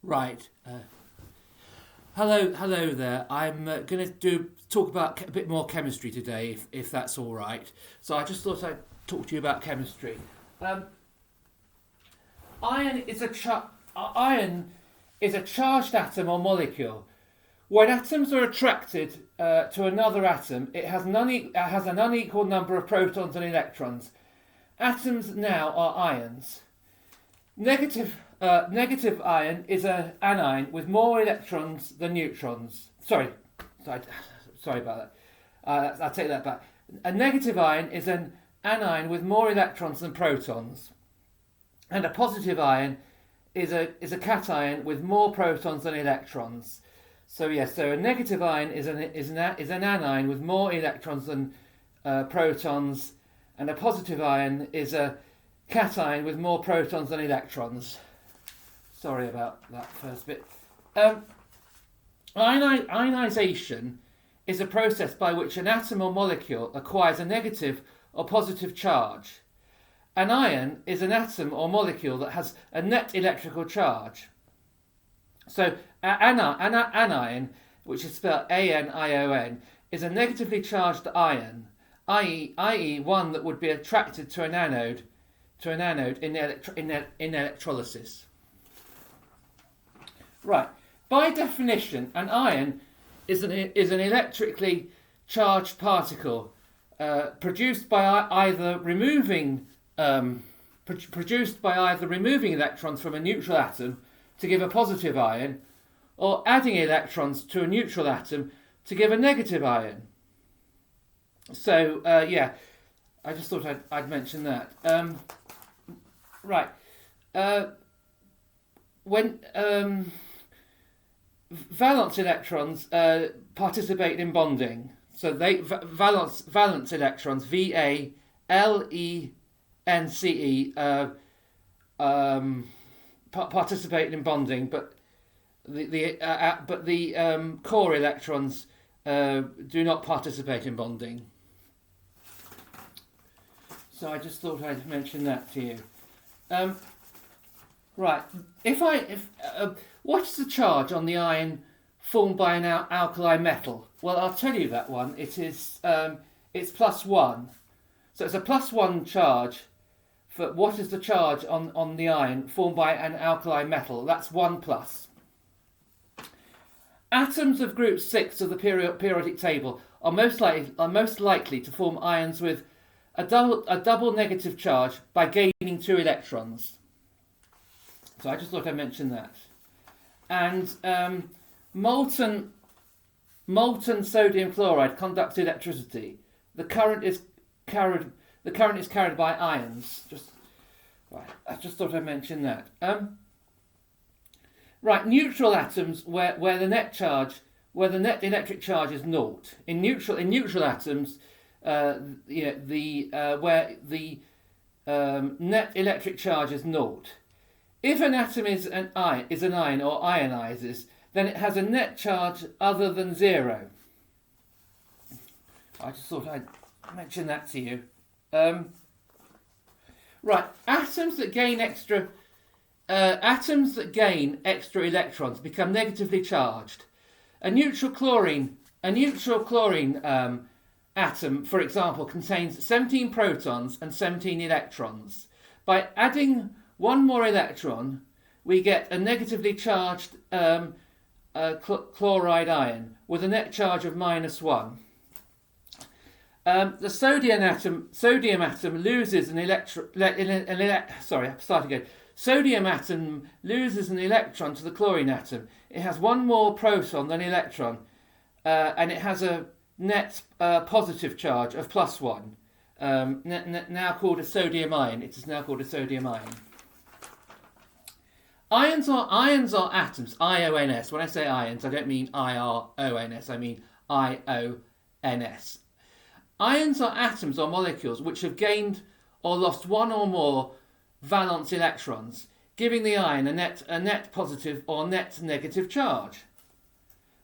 Right. Hello there. I'm going to talk about a bit more chemistry today, if that's all right. So I just thought I'd talk to you about chemistry. Um, iron is a charged atom or molecule. When atoms are attracted to another atom, it has an unequal number of protons and electrons. Atoms now are ions. Negative ion is an anion with more electrons than neutrons. Sorry about that. I'll take that back. A negative ion is an anion with more electrons than protons, and a positive ion is a cation with more protons than electrons. So a negative ion is an anion with more electrons than protons, and a positive ion is a cation with more protons than electrons. Sorry about that first bit. Ionization is a process by which an atom or molecule acquires a negative or positive charge. An ion is an atom or molecule that has a net electrical charge. So anion, which is spelled anion, is a negatively charged ion, i.e. one that would be attracted to an anode in electrolysis. Right. By definition, an ion is an electrically charged particle produced by either removing electrons from a neutral atom to give a positive ion, or adding electrons to a neutral atom to give a negative ion. So I just thought I'd mention that. Right. When valence electrons participate in bonding, so valence electrons, VALENCE, participate in bonding, but the core electrons do not participate in bonding. So I just thought I'd mention that to you. Right. What's the charge on the ion formed by an alkali metal? Well, I'll tell you that one. It's +1. So it's a +1 charge. For what is the charge on the ion formed by an alkali metal? That's 1+. Atoms of group 6 of the periodic table are most likely to form ions with a double negative charge by gaining 2 electrons. So I just thought I'd mention that. And molten sodium chloride conducts electricity. The current is carried by ions. I just thought I'd mention that. Right, neutral atoms where the net electric charge is naught. In neutral atoms, where the net electric charge is naught. If an atom is an ion or ionizes, then it has a net charge other than 0. I just thought I'd mention that to you. Right, atoms that gain extra electrons become negatively charged. A neutral chlorine atom, for example, contains 17 protons and 17 electrons. By adding one more electron, we get a negatively charged chloride ion with a net charge of -1. The sodium atom loses an Sodium atom loses an electron to the chlorine atom. It has one more proton than electron, and it has a net positive charge of +1. Now called a sodium ion. It is now called a sodium ion. Ions are atoms, IONS. When I say ions, I don't mean IRONS, I mean IONS. Ions are atoms or molecules which have gained or lost one or more valence electrons, giving the ion a net positive or net negative charge.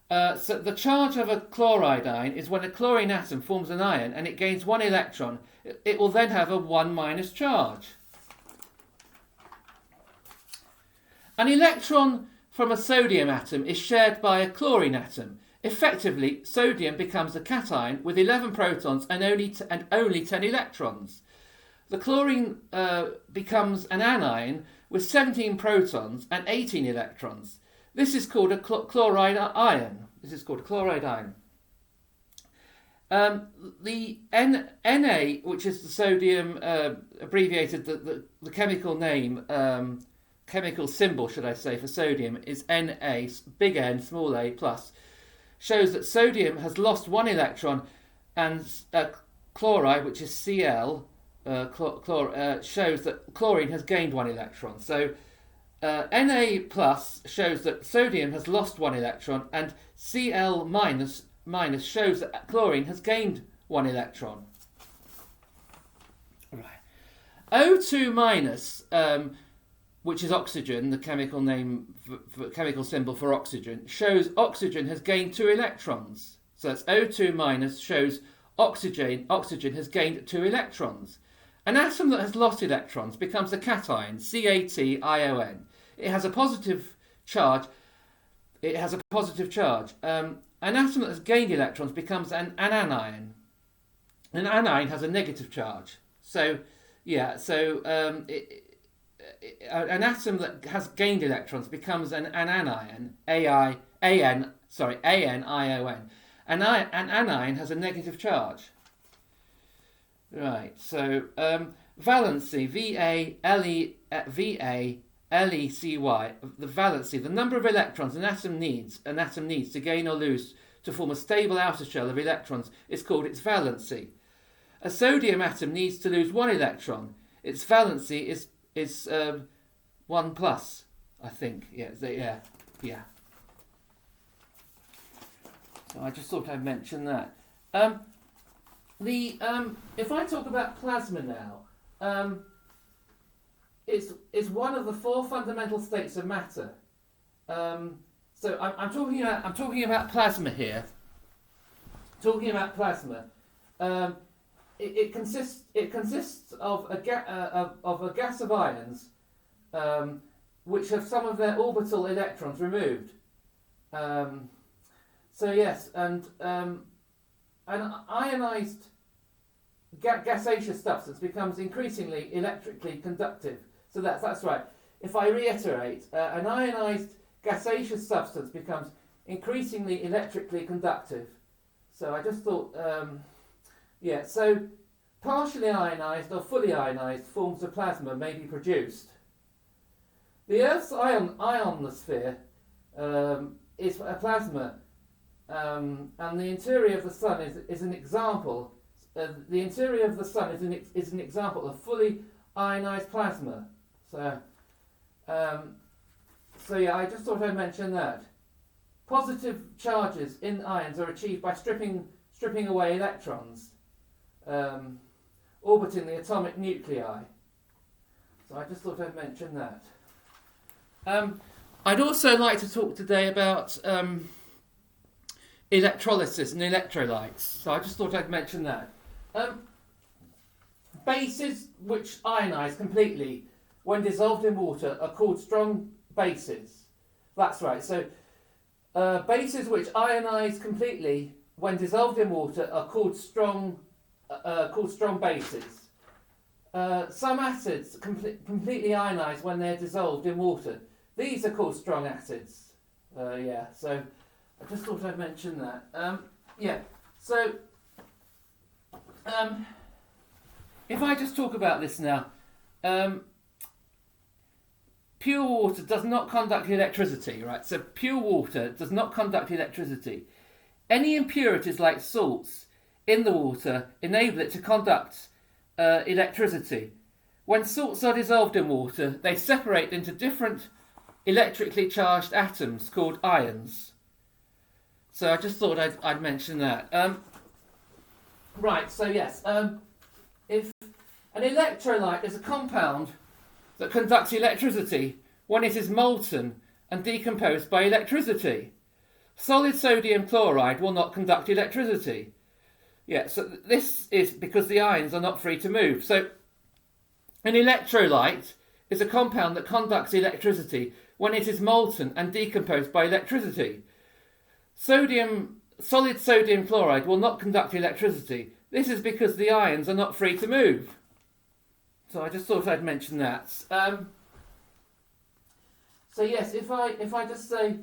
So the charge of a chloride ion is when a chlorine atom forms an ion and it gains one electron, it will then have a 1- charge. An electron from a sodium atom is shared by a chlorine atom. Effectively, sodium becomes a cation with 11 protons and only 10 electrons. The chlorine becomes an anion with 17 protons and 18 electrons. This is called a chloride ion. The Na, which is the sodium, abbreviated the chemical name, chemical symbol, should I say, for sodium is Na, big N, small a plus, shows that sodium has lost one electron, and chloride, which is Cl, shows that chlorine has gained one electron. So Na plus shows that sodium has lost one electron, and Cl minus shows that chlorine has gained one electron. Right. O2 minus, which is oxygen, the chemical name, chemical symbol for oxygen, shows oxygen has gained 2 electrons. So that's O2 minus shows oxygen has gained 2 electrons. An atom that has lost electrons becomes a cation, CaTiON. It has a positive charge. An atom that has gained electrons becomes an anion. An anion has a negative charge. So, an atom that has gained electrons becomes an anion. Anion. An anion has a negative charge. Right. So, valency, V-A-L-E-C-Y, the valency, the number of electrons an atom needs to gain or lose to form a stable outer shell of electrons is called its valency. A sodium atom needs to lose 1 electron. Its valency is 1 plus, I think. Yeah. So I just thought I'd mention that. If I talk about plasma now, it's one of the 4 fundamental states of matter. So I'm talking about plasma here. It consists of a gas of ions, which have some of their orbital electrons removed. So yes, and an ionized gaseous substance becomes increasingly electrically conductive. So that's right. If I reiterate, an ionized gaseous substance becomes increasingly electrically conductive. So I just thought, so partially ionized or fully ionized forms of plasma may be produced. The Earth's ionosphere is a plasma, and the interior of the Sun is an example. The interior of the Sun is an example of fully ionized plasma. So I just thought I'd mention that. Positive charges in ions are achieved by stripping away electrons, orbiting the atomic nuclei. So I just thought I'd mention that. I'd also like to talk today about electrolysis and electrolytes. So I just thought I'd mention that. Bases which ionize completely when dissolved in water are called strong bases. That's right. So bases which ionize completely when dissolved in water are called strong bases. Some acids completely ionize when they're dissolved in water. These are called strong acids. So I just thought I'd mention that. If I just talk about this now, pure water does not conduct electricity, right? So pure water does not conduct electricity. Any impurities like salts in the water enable it to conduct electricity. When salts are dissolved in water, they separate into different electrically charged atoms called ions. So I just thought I'd mention that. If an electrolyte is a compound that conducts electricity when it is molten and decomposed by electricity. Solid sodium chloride will not conduct electricity. So this is because the ions are not free to move. So an electrolyte is a compound that conducts electricity when it is molten and decomposed by electricity. Solid sodium chloride will not conduct electricity. This is because the ions are not free to move. So I just thought I'd mention that. So yes, if I just say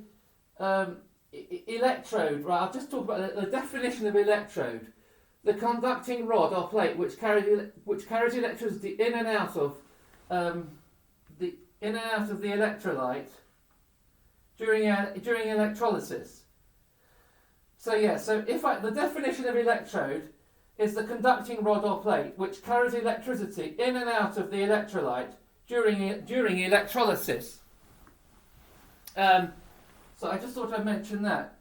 electrode, right? I'll just talk about the definition of electrode: the conducting rod or plate which carries electricity in and out of the electrolyte during electrolysis. So yeah, so the definition of electrode is the conducting rod or plate which carries electricity in and out of the electrolyte during electrolysis. So I just thought I'd mention that.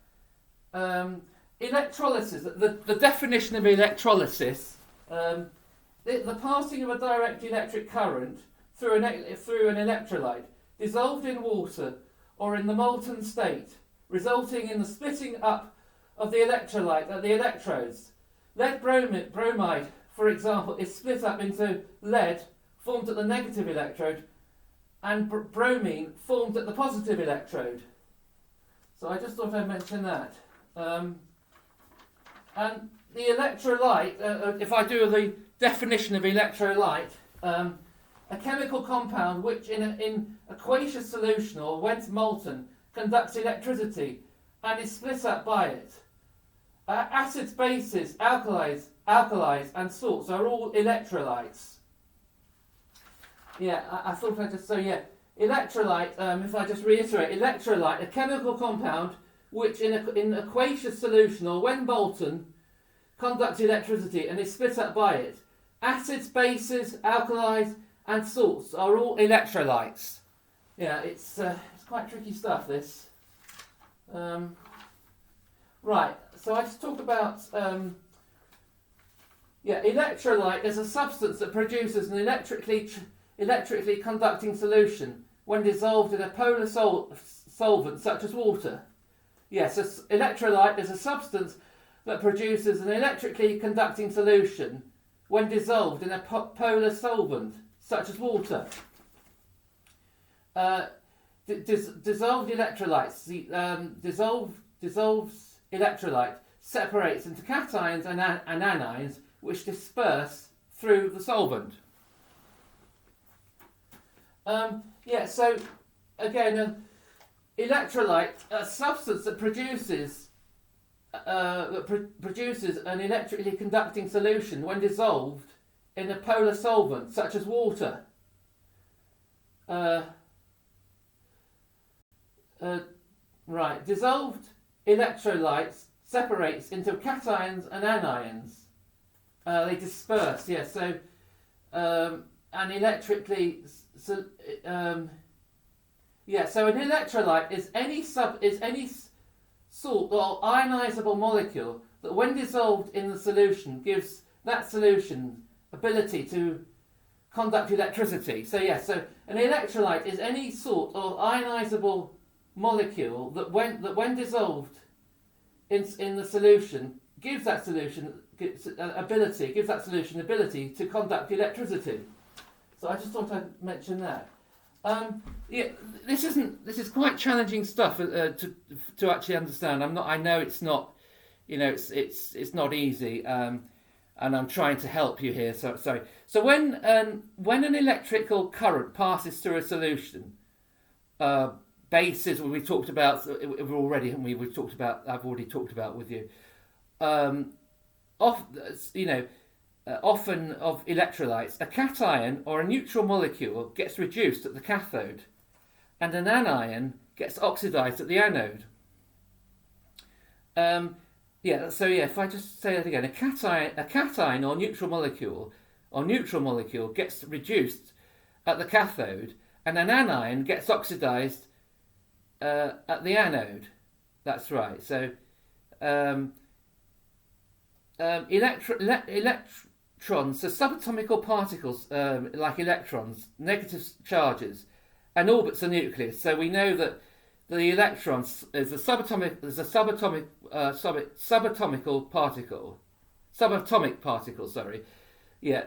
Electrolysis, the definition of electrolysis, the passing of a direct electric current through an electrolyte dissolved in water or in the molten state, resulting in the splitting up of the electrolyte at the electrodes. Lead bromide, for example, is split up into lead, formed at the negative electrode, and bromine, formed at the positive electrode. So I just thought I'd mention that. And the electrolyte, if I do the definition of electrolyte, a chemical compound which in aqueous solution or when molten conducts electricity and is split up by it. Acids, bases, alkalis and salts are all electrolytes. Yeah, I thought I'd just say, yeah, electrolyte, if I just reiterate, electrolyte, a chemical compound which in aqueous solution or when molten conducts electricity and is split up by it. Acids, bases, alkalis and salts are all electrolytes. Yeah, it's quite tricky stuff, this. Right, so I just talked about electrolyte is a substance that produces an electrically conducting solution when dissolved in a polar solvent such as water. Yes, electrolyte is a substance that produces an electrically conducting solution when dissolved in a polar solvent such as water. Dissolved electrolytes, dissolves electrolyte separates into cations and anions which disperse through the solvent. So again, electrolyte, a substance that produces an electrically conducting solution when dissolved in a polar solvent such as water. Dissolved electrolytes separates into cations and anions. They disperse. Yeah. So an electrically. So an electrolyte is any salt or ionizable molecule that, when dissolved in the solution, gives that solution ability to conduct electricity. So an electrolyte is any salt or ionizable molecule that when dissolved in the solution gives that solution ability to conduct electricity. So I just thought I'd mention that. This is quite challenging stuff to actually understand. I know it's not, it's not easy, and I'm trying to help you here. So when an electrical current passes through a solution, bases we talked about already, haven't we? I've already talked about with you. Often of electrolytes, a cation or a neutral molecule gets reduced at the cathode, and an anion gets oxidized at the anode. If I just say that again, a cation or neutral molecule gets reduced at the cathode, and an anion gets oxidized at the anode. That's right. So electrons are subatomic particles like electrons, negative charges, and orbits the nucleus. So we know that the electron is a subatomic particle. Sorry. Yeah.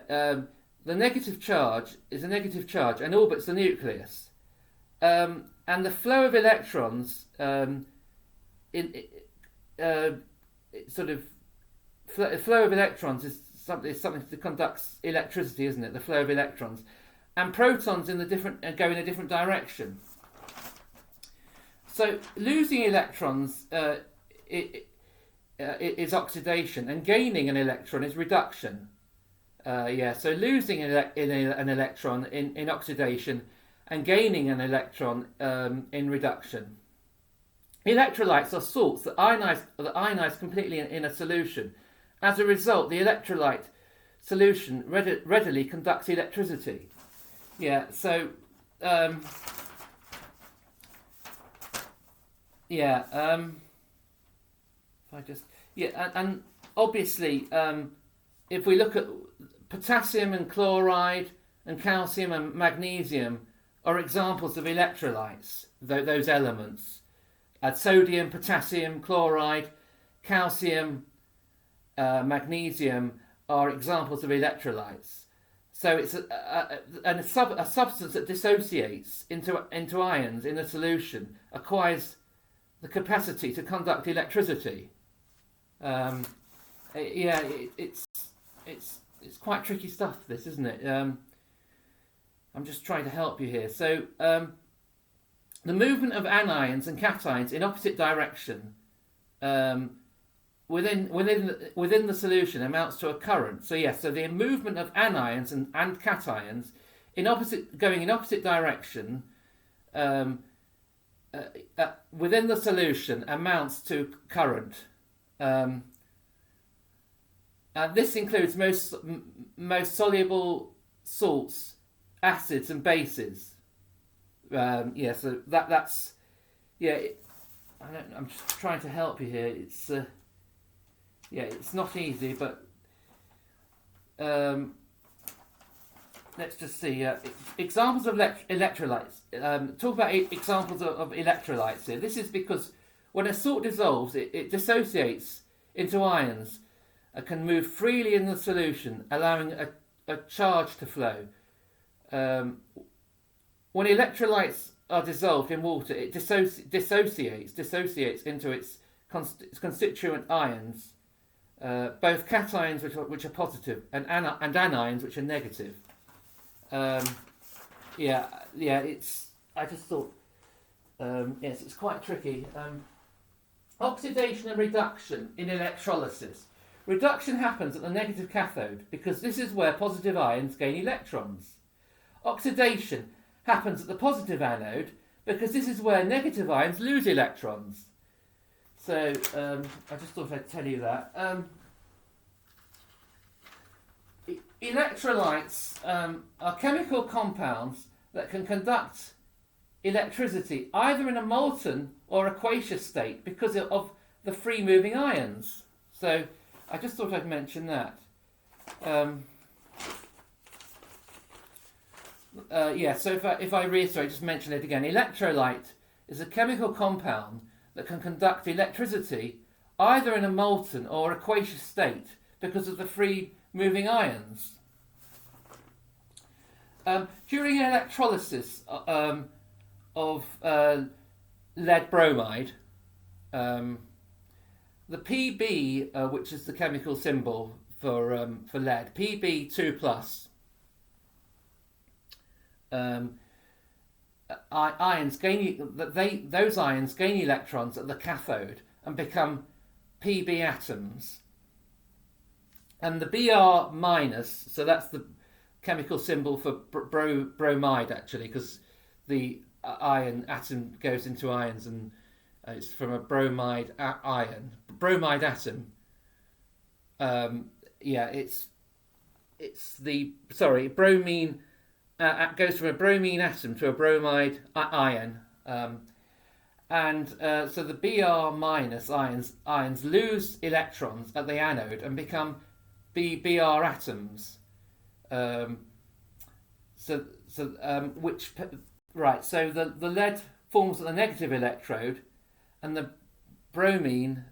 The negative charge is a negative charge and orbits the nucleus. and the flow of electrons flow of electrons is something that conducts electricity, isn't it? The flow of electrons, and protons go in a different direction. So losing electrons is oxidation, and gaining an electron is reduction. So losing an electron in oxidation, and gaining an electron in reduction. Electrolytes are salts that ionize completely in a solution. As a result, the electrolyte solution readily conducts electricity. And obviously, if we look at potassium and chloride and calcium and magnesium are examples of electrolytes, those elements. Sodium, potassium, chloride, calcium, magnesium are examples of electrolytes. So it's a substance that dissociates into ions in a solution, acquires the capacity to conduct electricity. It's quite tricky stuff, this, isn't it? I'm just trying to help you here. So the movement of anions and cations in opposite direction within the solution amounts to a current. So so the movement of anions and cations going in opposite direction within the solution amounts to current. This includes most soluble salts, acids, and bases. I'm just trying to help you here. It's not easy, but let's just see. Examples of electrolytes. Talk about examples of electrolytes here. This is because when a salt dissolves, it dissociates into ions and can move freely in the solution, allowing a charge to flow. When electrolytes are dissolved in water, it dissociates into its constituent ions, both cations which are positive and anions which are negative. It's quite tricky. Oxidation and reduction in electrolysis. Reduction happens at the negative cathode because this is where positive ions gain electrons. Oxidation happens at the positive anode because this is where negative ions lose electrons. So I just thought I'd tell you that. Electrolytes are chemical compounds that can conduct electricity either in a molten or aqueous state because of the free moving ions. So I just thought I'd mention that. So if I reiterate, just mention it again. Electrolyte is a chemical compound that can conduct electricity either in a molten or aqueous state because of the free moving ions. During electrolysis of lead bromide, the Pb, which is the chemical symbol for lead, Pb2+, those ions gain electrons at the cathode and become Pb atoms. And the Br minus, so that's the chemical symbol for bromide actually, because the ion atom goes into ions and it's from a bromide atom. Bromine goes from a bromine atom to a bromide ion, so the Br minus ions lose electrons at the anode and become Br atoms. So the lead forms at the negative electrode, and the bromine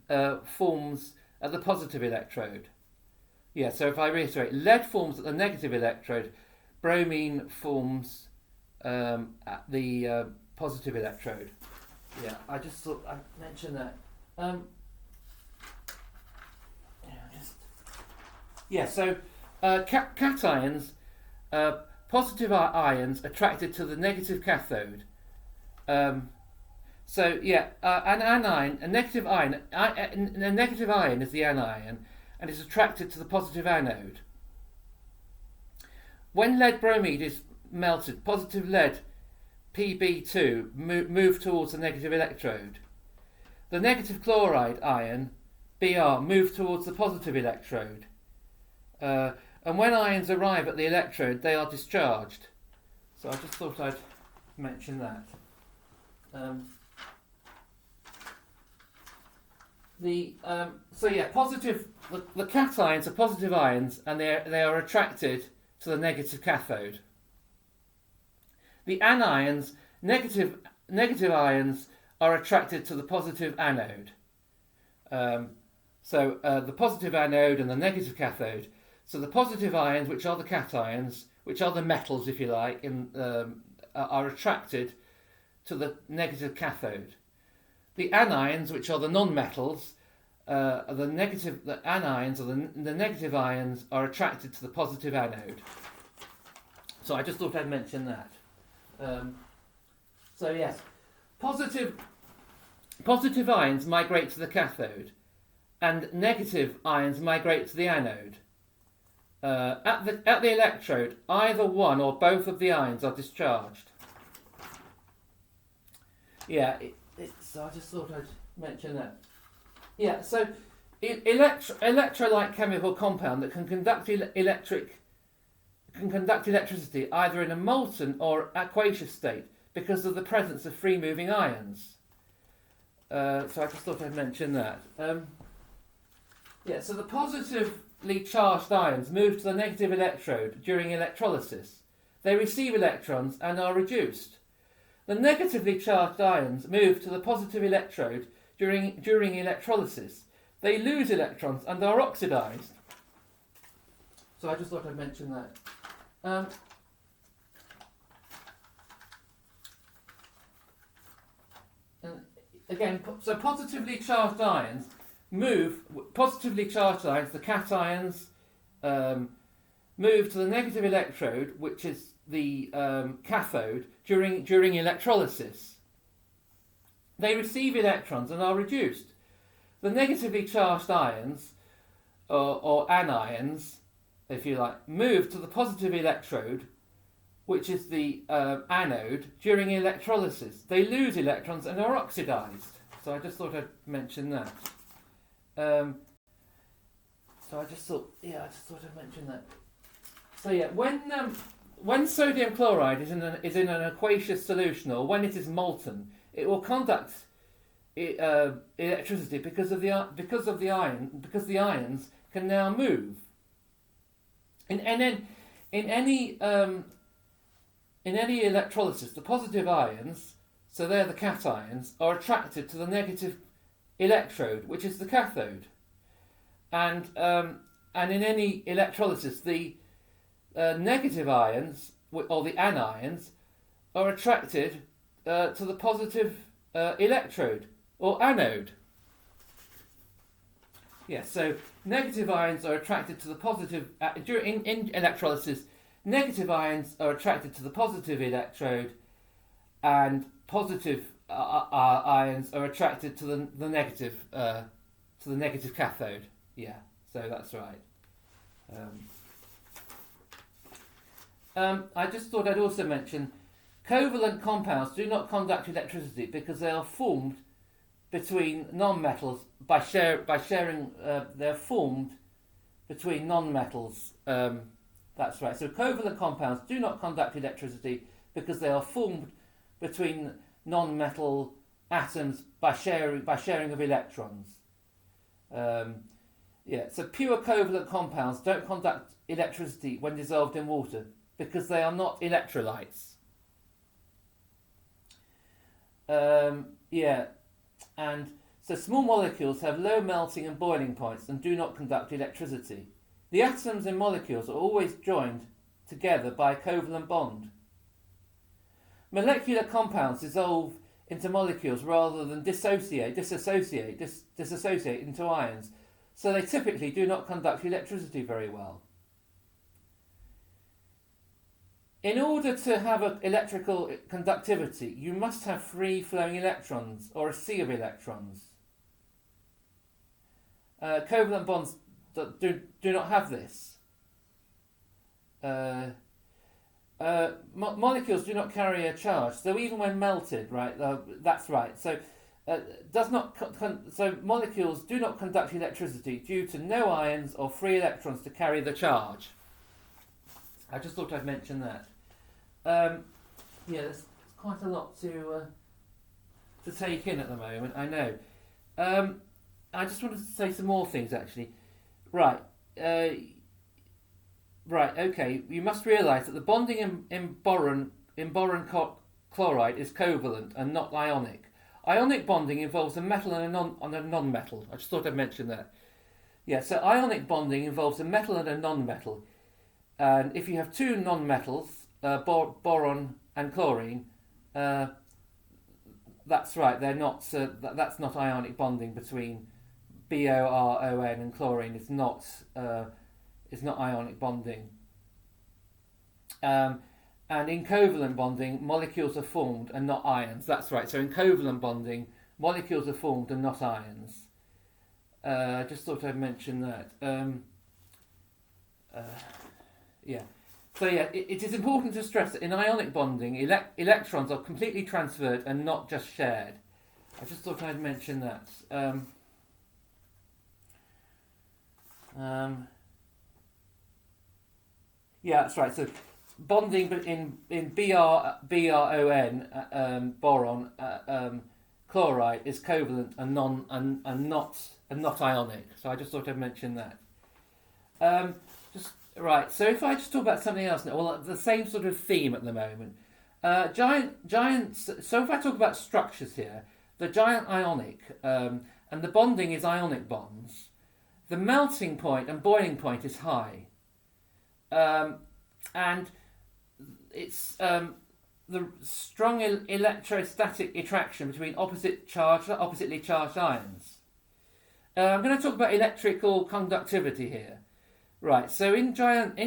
forms at the positive electrode. So if I reiterate, lead forms at the negative electrode, bromine forms at the positive electrode. Yeah, I just thought I'd mention that. So cations, positive ions attracted to the negative cathode. An anion, a negative ion is the anion, and is attracted to the positive anode. When lead bromide is melted, positive lead Pb2 move towards the negative electrode. The negative chloride ion Br move towards the positive electrode. And when ions arrive at the electrode, they are discharged. So I just thought I'd mention that. Positive. The cations are positive ions, and they are attracted to the negative cathode. The anions, negative ions, are attracted to the positive anode. The positive anode and the negative cathode. So the positive ions, which are the cations, which are the metals, if you like, are attracted to the negative cathode. The anions, which are the non-metals, the anions or the negative ions are attracted to the positive anode. So I just thought I'd mention that. Positive ions migrate to the cathode, and negative ions migrate to the anode. At the electrode, either one or both of the ions are discharged. So I just thought I'd mention that. Electrolyte chemical compound that can conduct electricity either in a molten or aqueous state because of the presence of free-moving ions. So I just thought I'd mention that. So the positively charged ions move to the negative electrode during electrolysis. They receive electrons and are reduced. The negatively charged ions move to the positive electrode during electrolysis. They lose electrons and are oxidized. So I just thought I'd mention that. Positively charged ions move. Positively charged ions, the cations, move to the negative electrode, which is the cathode, during electrolysis. They receive electrons and are reduced. The negatively charged ions, or anions, if you like, move to the positive electrode, which is the anode, during electrolysis. They lose electrons and are oxidized. So I just thought I'd mention that. I just thought I'd mention that. When sodium chloride is in an aqueous solution, or when it is molten, it will conduct electricity because the ions can now move. In any electrolysis, the positive ions, so they're the cations, are attracted to the negative electrode, which is the cathode, and in any electrolysis, the negative ions, or the anions, are attracted to the positive electrode or anode. So negative ions are attracted to the positive in electrolysis. Negative ions are attracted to the positive electrode, and positive ions are attracted to the negative cathode. So that's right. I just thought I'd also mention covalent compounds do not conduct electricity because they are formed between non-metals by sharing. They're formed between non-metals. That's right. So covalent compounds do not conduct electricity because they are formed between non-metal atoms by sharing of electrons. So pure covalent compounds don't conduct electricity when dissolved in water because they are not electrolytes. And so small molecules have low melting and boiling points and do not conduct electricity. The atoms in molecules are always joined together by a covalent bond. molecular compounds dissolve into molecules rather than dissociate into ions, so they typically do not conduct electricity very well. In order to have an electrical conductivity, you must have free-flowing electrons, or a sea of electrons. Covalent bonds do not have this. Molecules do not carry a charge, so even when melted, right? That's right. So, so molecules do not conduct electricity due to no ions or free electrons to carry the charge. I just thought I'd mention that. Yeah, there's quite a lot to take in at the moment, I know. I just wanted to say some more things, actually. Right, okay, you must realise that the bonding in boron chloride is covalent and not ionic. Ionic bonding involves a metal and a non-metal. I just thought I'd mention that. Yeah, so ionic bonding involves a metal and a non-metal. And if you have two non-metals, boron and chlorine, that's right, they're not. That's not ionic bonding between BORON and chlorine. It's not ionic bonding. And in covalent bonding, molecules are formed and not ions. That's right. So in covalent bonding, molecules are formed and not ions. I just thought I'd mention that. Yeah. So yeah, it is important to stress that in ionic bonding, electrons are completely transferred and not just shared. I just thought I'd mention that. Yeah, that's right. So bonding in BRON boron chloride is covalent and not ionic. So I just thought I'd mention that. Right, so if I just talk about something else now, well, the same sort of theme at the moment. Giants. So if I talk about structures here, the giant ionic, and the bonding is ionic bonds. The melting point and boiling point is high, and it's the strong electrostatic attraction between oppositely charged ions. I'm going to talk about electrical conductivity here. Right, so in giant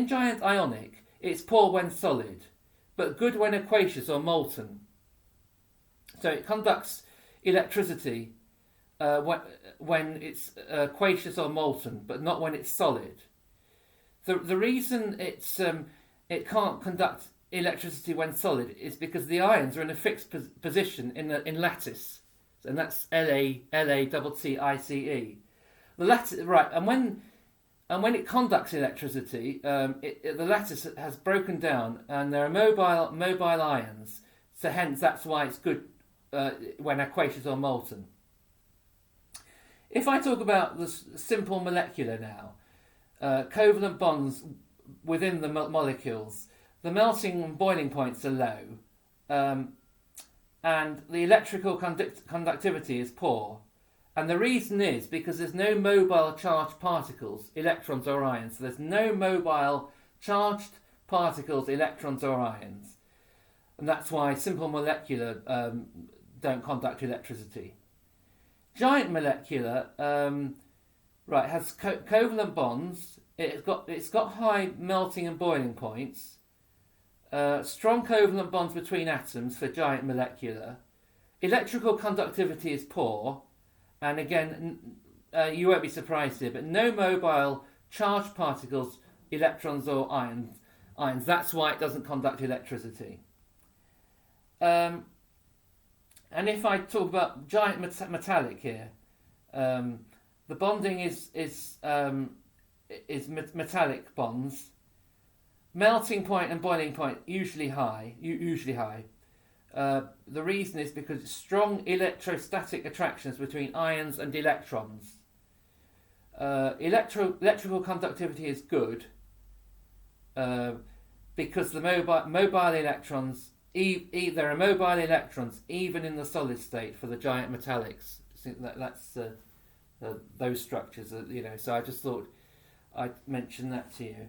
ionic, it's poor when solid, but good when aqueous or molten. So it conducts electricity when it's aqueous or molten, but not when it's solid. The reason it can't conduct electricity when solid is because the ions are in a fixed position in lattice, and that's LaTTICE. The lattice, right, and when it conducts electricity, the lattice has broken down, and there are mobile ions. So hence, that's why it's good when aqueous or molten. If I talk about the simple molecular now, covalent bonds within the molecules, the melting and boiling points are low, and the electrical conductivity is poor. And the reason is because there's no mobile charged particles, electrons or ions. So there's no mobile charged particles, electrons or ions. And that's why simple molecular don't conduct electricity. Giant molecular has covalent bonds. It's got high melting and boiling points. Strong covalent bonds between atoms for giant molecular. Electrical conductivity is poor. And again, you won't be surprised here, but no mobile charged particles, electrons or ions. That's why it doesn't conduct electricity. And if I talk about giant metallic here, the bonding is metallic bonds. Melting point and boiling point usually high. The reason is because it's strong electrostatic attractions between ions and electrons. Electrical conductivity is good because the mobile electrons, there are mobile electrons even in the solid state for the giant metallics. That's those structures, So I just thought I'd mention that to you.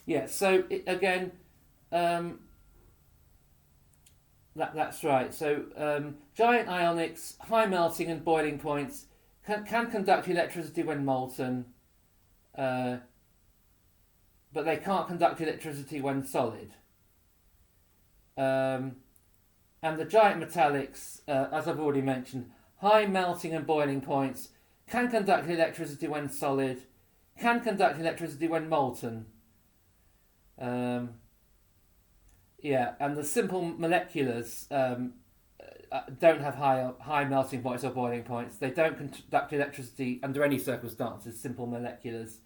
Yeah. So again. That's right. So giant ionics, high melting and boiling points, can conduct electricity when molten, but they can't conduct electricity when solid. And the giant metallics, as I've already mentioned, high melting and boiling points, can conduct electricity when solid, can conduct electricity when molten. Yeah, and the simple moleculars don't have high melting points or boiling points. They don't conduct electricity under any circumstances, simple moleculars.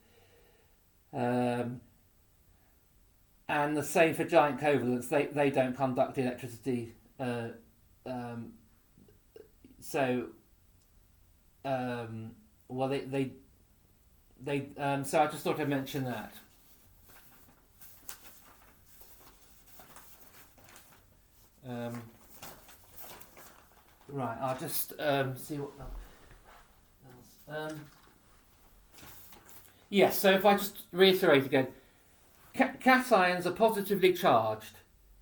And the same for giant covalents. They don't conduct electricity. Well, so I just thought I'd mention that. Right, I'll just see what else. Yes, so if I just reiterate again, cations are positively charged.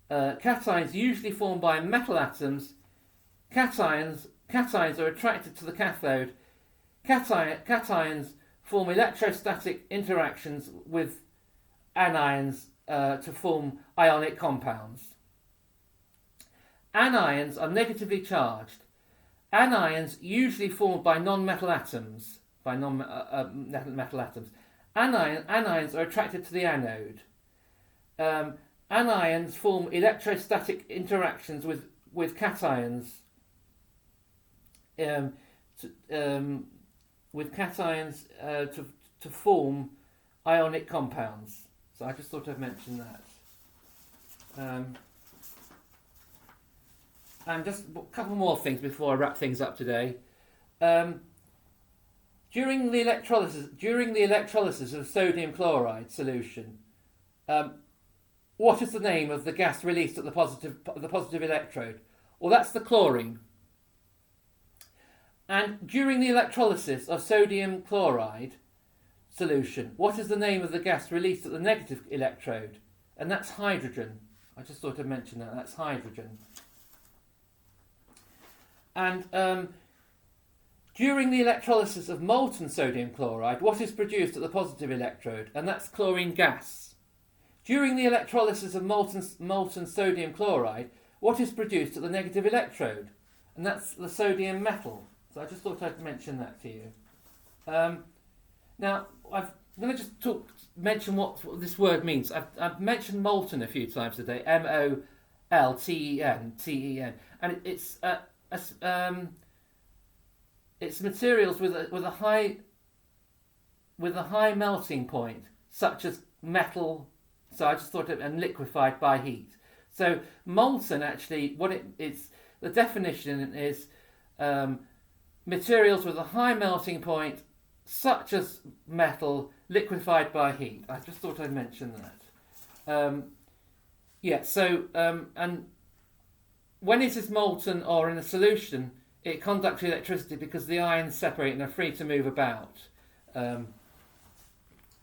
Cations usually formed by metal atoms. Cations are attracted to the cathode. Cations form electrostatic interactions with anions to form ionic compounds. Anions are negatively charged. Anions usually formed by non-metal atoms. Metal atoms. Anions are attracted to the anode. Anions form electrostatic interactions with cations. To form ionic compounds. So I just thought I'd mention that. And just a couple more things before I wrap things up today. During the electrolysis of sodium chloride solution, what is the name of the gas released at the positive electrode? Well, that's the chlorine. And during the electrolysis of sodium chloride solution, what is the name of the gas released at the negative electrode? And that's hydrogen. I just thought I'd mention that. That's hydrogen. And during the electrolysis of molten sodium chloride, what is produced at the positive electrode? And that's chlorine gas. During the electrolysis of molten sodium chloride, what is produced at the negative electrode? And that's the sodium metal. So I just thought I'd mention that to you. Now, I'm going to just mention what this word means. I've mentioned molten a few times today. M-O-L-T-E-N, and it's materials with a high melting point, such as metal. So I just thought and liquefied by heat. So molten, actually, the definition is materials with a high melting point, such as metal, liquefied by heat. I just thought I'd mention that. And when it is molten or in a solution, it conducts electricity because the ions separate and are free to move about. And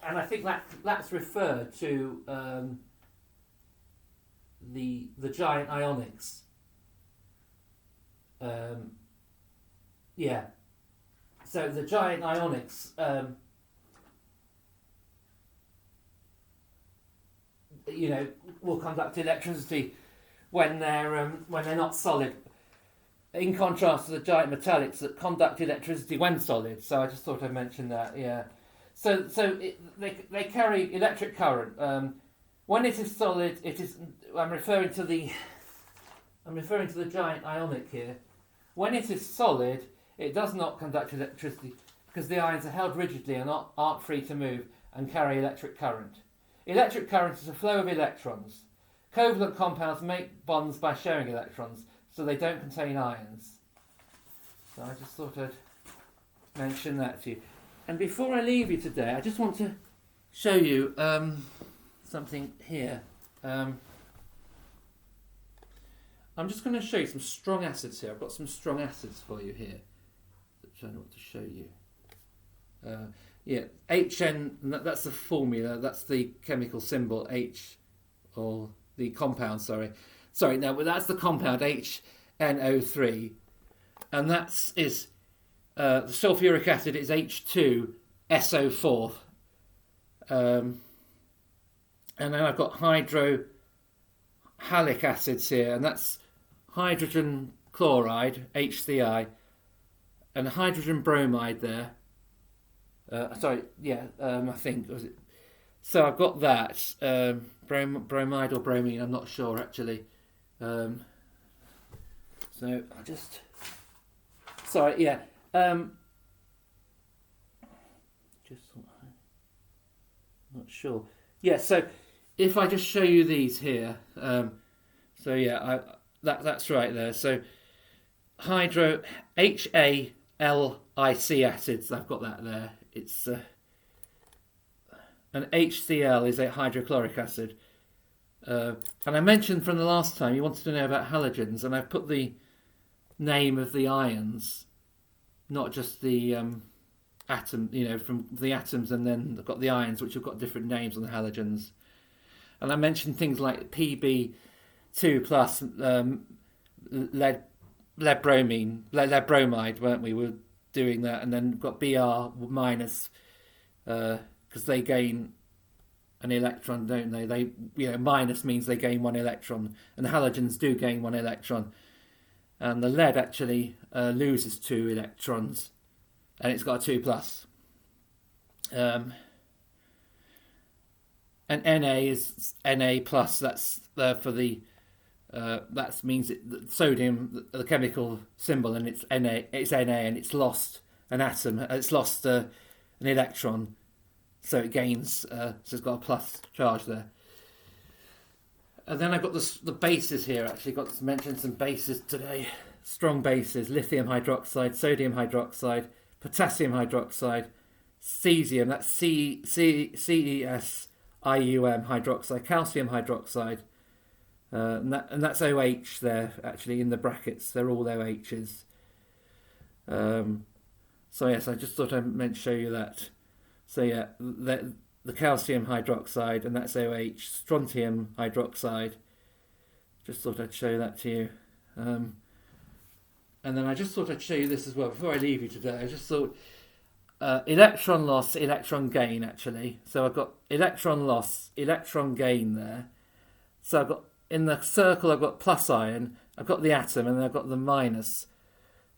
I think that's referred to the giant ionics. So the giant ionics will conduct electricity when they're not solid, in contrast to the giant metallics that conduct electricity when solid. So I just thought I'd mention that. Yeah. So they carry electric current. When it is solid, it is. I'm referring to the giant ionic here. When it is solid, it does not conduct electricity because the ions are held rigidly and aren't free to move and carry electric current. Electric current is a flow of electrons. Covalent compounds make bonds by sharing electrons, so they don't contain ions. So I just thought I'd mention that to you. And before I leave you today, I just want to show you something here. I'm just going to show you some strong acids here. I've got some strong acids for you here. I don't know what to show you. HN, that's the formula, that's the chemical symbol, H, or the compound, sorry. sorry, no, but that's the compound HNO3, and the sulfuric acid is H2SO4, and then I've got hydrohalic acids here, and that's hydrogen chloride HCl, and hydrogen bromide there. I think was it. So I've got that bromide or bromine. I'm not sure actually. So I just not sure. Yeah. So if I just show you these here. That's right there. So hydro HALIC acids. I've got that there. It's and HCl is a hydrochloric acid. And I mentioned from the last time you wanted to know about halogens, and I've put the name of the ions, not just the atom, from the atoms, and then I've got the ions, which have got different names on the halogens. And I mentioned things like Pb2 plus lead bromide, weren't we? We were doing that, and then we've got Br minus, because they gain an electron, don't they? They, minus means they gain one electron, and the halogens do gain one electron. And the lead actually loses 2 electrons, and it's got a 2 plus. And Na is Na plus. That's for the that means sodium, the chemical symbol, and it's Na. It's Na, and it's lost an atom. It's lost an electron, so it gains. So it's got a plus charge there. And then I've got the bases here. Actually, got to mention some bases today. Strong bases: lithium hydroxide, sodium hydroxide, potassium hydroxide, cesium. That's CESIUM hydroxide, calcium hydroxide, and that's OH there. Actually, in the brackets, they're all OHs. So yes, I just thought I meant to show you that. So yeah, the calcium hydroxide, and that's OH, strontium hydroxide. Just thought I'd show that to you. And then I just thought I'd show you this as well before I leave you today. I just thought electron loss, electron gain actually. So I've got electron loss, electron gain there. So I've got, in the circle I've got plus ion, I've got the atom, and then I've got the minus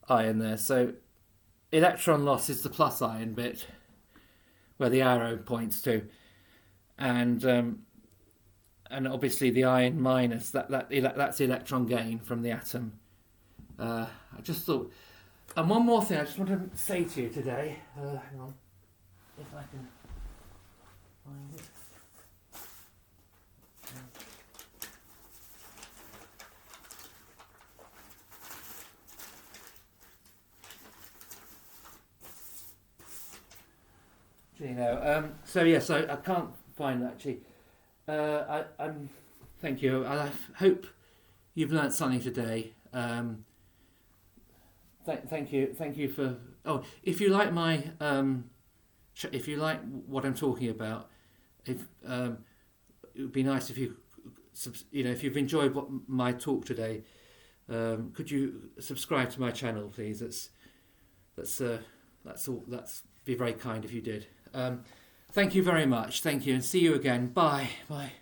ion there. So electron loss is the plus ion bit, where the arrow points to, and obviously the ion minus that's electron gain from the atom. I just thought, and one more thing I just want to say to you today. Hang on, if I can find it. So I can't find it actually. I'm. Thank you. I hope you've learnt something today. Thank you for. Oh, if you like my, if you like what I'm talking about, it would be nice if you, if you've enjoyed my talk today, could you subscribe to my channel, please? That's all. That's be very kind if you did. Thank you very much. Thank you, and see you again. Bye. Bye.